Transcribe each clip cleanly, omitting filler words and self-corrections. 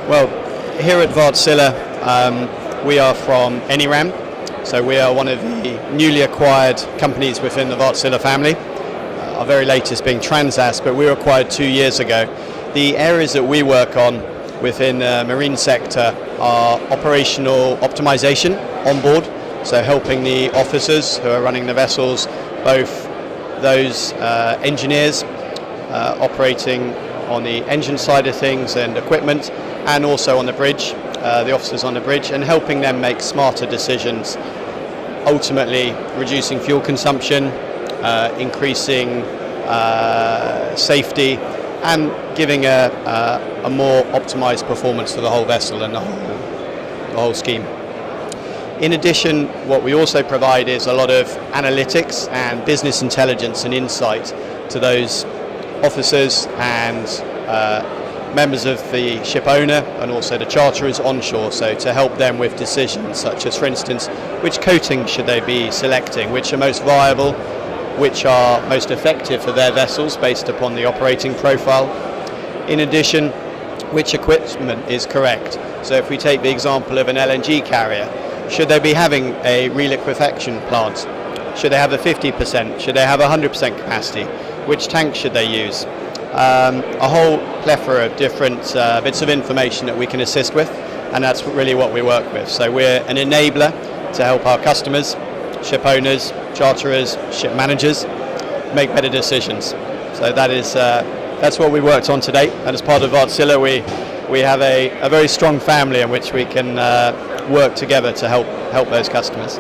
Well, here at Wärtsilä, we are from Eniram, so we are one of the newly acquired companies within the Wärtsilä family. Our very latest being Transas, but we were acquired 2 years ago. The areas that we work on within the marine sector are operational optimization on board, so helping the officers who are running the vessels, both those engineers operating on the engine side of things and equipment, and also on the bridge, the officers on the bridge, and helping them make smarter decisions, ultimately reducing fuel consumption, increasing safety, and giving a more optimized performance for the whole vessel and the whole scheme. In addition, what we also provide is a lot of analytics and business intelligence and insight to those officers and members of the ship owner and also the charterers onshore, so to help them with decisions such as, for instance, which coating should they be selecting, which are most viable, which are most effective for their vessels based upon the operating profile. In addition, which equipment is correct. So if we take the example of an LNG carrier, should they be having a reliquefaction plant? Should they have a 50%? Should they have 100% capacity? Which tank should they use? A whole plethora of different bits of information that we can assist with, and that's really what we work with. So we're an enabler to help our customers, ship owners, charterers, ship managers make better decisions. So that's what we worked on today, and as part of Wärtsilä we have a very strong family in which we can work together to help those customers.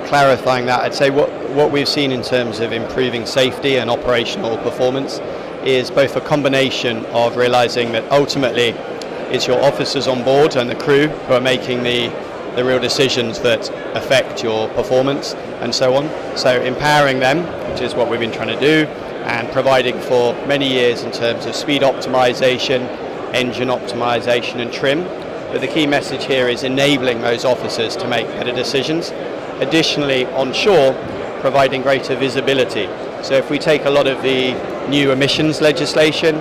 Clarifying that, I'd say what we've seen in terms of improving safety and operational performance is both a combination of realizing that ultimately it's your officers on board and the crew who are making the real decisions that affect your performance and so on. So empowering them, which is what we've been trying to do, and providing for many years in terms of speed optimization, engine optimization and trim. But the key message here is enabling those officers to make better decisions. Additionally, onshore, providing greater visibility. So if we take a lot of the new emissions legislation,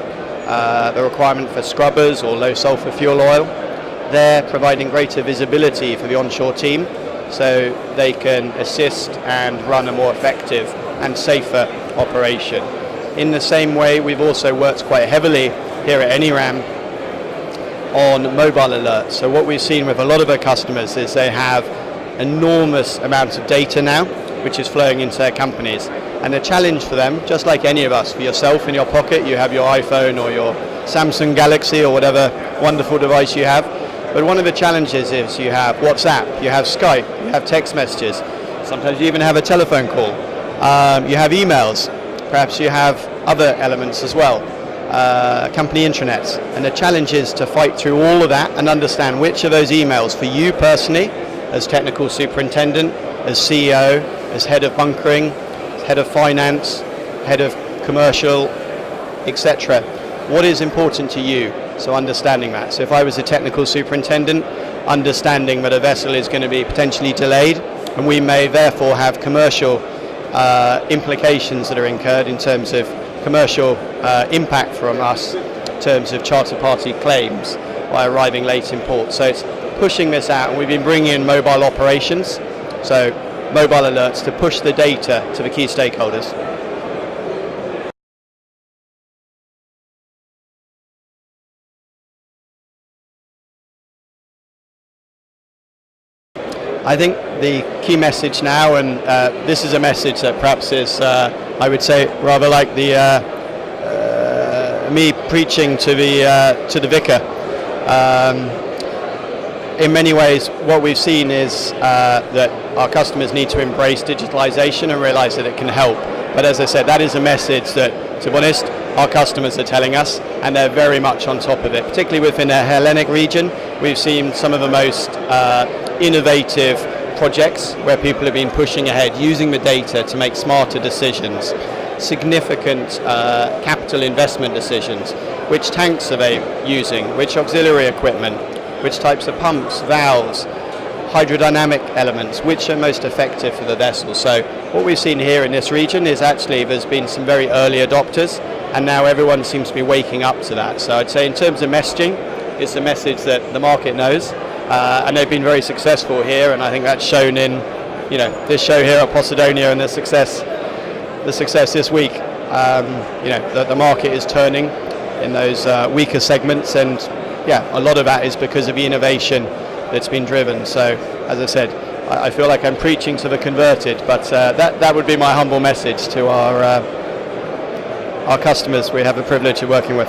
the requirement for scrubbers or low sulfur fuel oil, they're providing greater visibility for the onshore team so they can assist and run a more effective and safer operation. In the same way, we've also worked quite heavily here at Eniram on mobile alerts. So what we've seen with a lot of our customers is they have enormous amounts of data now which is flowing into their companies, and the challenge for them, just like any of us, for yourself in your pocket, you have your iPhone or your Samsung Galaxy or whatever wonderful device you have, but one of the challenges is you have WhatsApp, you have Skype, you have text messages, sometimes you even have a telephone call, you have emails, perhaps you have other elements as well, company intranets, and the challenge is to fight through all of that and understand which of those emails for you personally as technical superintendent, as CEO, as head of bunkering, head of finance, head of commercial, etc. What is important to you? So understanding that. So if I was a technical superintendent, understanding that a vessel is going to be potentially delayed, and we may therefore have commercial implications that are incurred in terms of commercial impact from us in terms of charter party claims by arriving late in port. So it's pushing this out, and we've been bringing in mobile operations, so mobile alerts to push the data to the key stakeholders. I think the key message now, and this is a message that perhaps is, I would say, rather like the me preaching to the vicar. In many ways, what we've seen is that our customers need to embrace digitalization and realize that it can help. But as I said, that is a message that, to be honest, our customers are telling us, and they're very much on top of it. Particularly within the Hellenic region, we've seen some of the most innovative projects where people have been pushing ahead, using the data to make smarter decisions, significant capital investment decisions. Which tanks are they using? Which auxiliary equipment? Which types of pumps, valves, hydrodynamic elements, which are most effective for the vessel. So what we've seen here in this region is actually there's been some very early adopters, and now everyone seems to be waking up to that. So I'd say in terms of messaging, it's a message that the market knows, and they've been very successful here, and I think that's shown in this show here at Posidonia and the success this week. The market is turning in those weaker segments, and a lot of that is because of the innovation that's been driven. So as I said, I feel like I'm preaching to the converted, but that would be my humble message to our customers we have the privilege of working with.